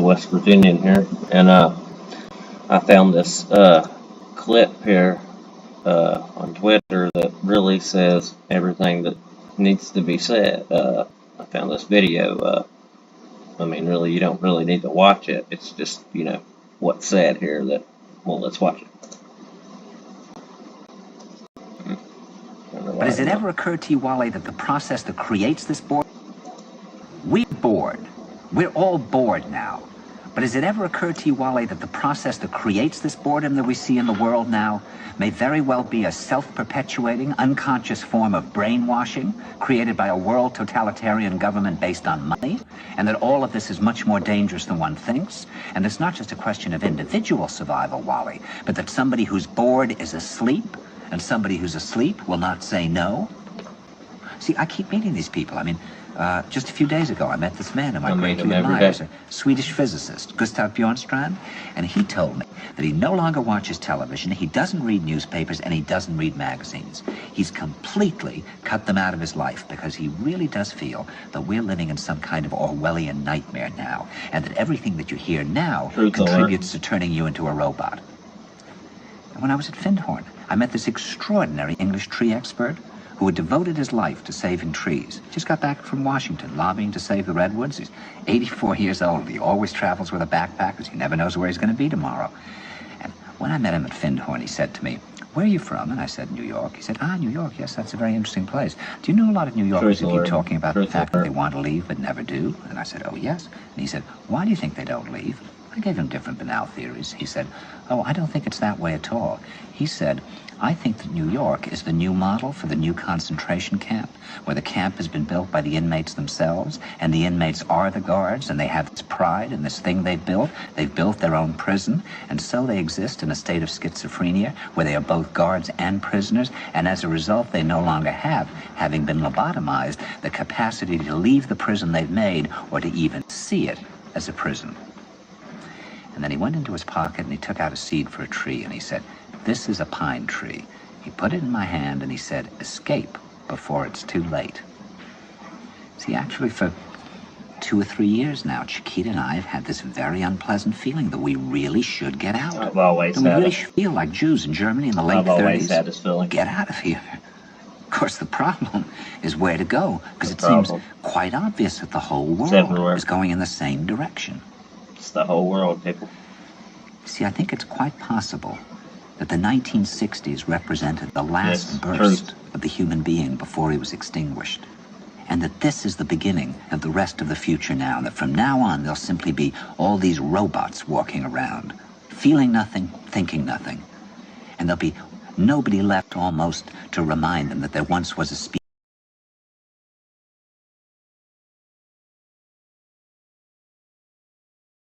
West Virginian here, and I found this clip here on Twitter that really says everything that needs to be said. I found this video. I mean, really, you don't really need to watch it. It's just, what's said here that, well, let's watch it. But has it ever occurred to you, Wally, that the process that creates this boredom, we're bored. We're all bored now. But has it ever occurred to you, Wally, that the process that creates this boredom that we see in the world now may very well be a self-perpetuating, unconscious form of brainwashing created by a world totalitarian government based on money, and that all of this is much more dangerous than one thinks, and it's not just a question of individual survival, Wally, but that somebody who's bored is asleep, and somebody who's asleep will not say no? See, I keep meeting these people. I mean, just a few days ago, I met this man whom I greatly admire. He's a Swedish physicist, Gustav Bjornstrand, and he told me that he no longer watches television, he doesn't read newspapers, and he doesn't read magazines. He's completely cut them out of his life because he really does feel that we're living in some kind of Orwellian nightmare now, and that everything that you hear now contributes to turning you into a robot. And when I was at Findhorn, I met this extraordinary English tree expert who had devoted his life to saving trees. Just got back from Washington, lobbying to save the redwoods. He's 84 years old. He always travels with a backpack because he never knows where he's going to be tomorrow. And when I met him at Findhorn, he said to me, "Where are you from?" And I said, "New York." He said, "Ah, New York, yes, that's a very interesting place. Do you know a lot of New Yorkers who keep talking about the fact that they want to leave but never do?" And I said, "Oh, yes." And he said, "Why do you think they don't leave?" I gave him different banal theories. He said, "Oh, I don't think it's that way at all." He said, "I think that New York is the new model for the new concentration camp, where the camp has been built by the inmates themselves, and the inmates are the guards, and they have this pride in this thing they've built. They've built their own prison, and so they exist in a state of schizophrenia, where they are both guards and prisoners, and as a result, they no longer have, having been lobotomized, the capacity to leave the prison they've made, or to even see it as a prison." And then he went into his pocket and he took out a seed for a tree and he said, "This is a pine tree." He put it in my hand and he said, "Escape before it's too late." See, actually for 2 or 3 years now, Chiquita and I have had this very unpleasant feeling that we really should get out. I've always had it. We really feel like Jews in Germany in the late 30s. I've always had this feeling. Get out of here. Of course, the problem is where to go, because it seems quite obvious that the whole world is going in the same direction. It's the whole world, people. See, I think it's quite possible that the 1960s represented the last burst of the human being before he was extinguished. And that this is the beginning of the rest of the future now, and that from now on there'll simply be all these robots walking around, feeling nothing, thinking nothing. And there'll be nobody left almost to remind them that there once was a species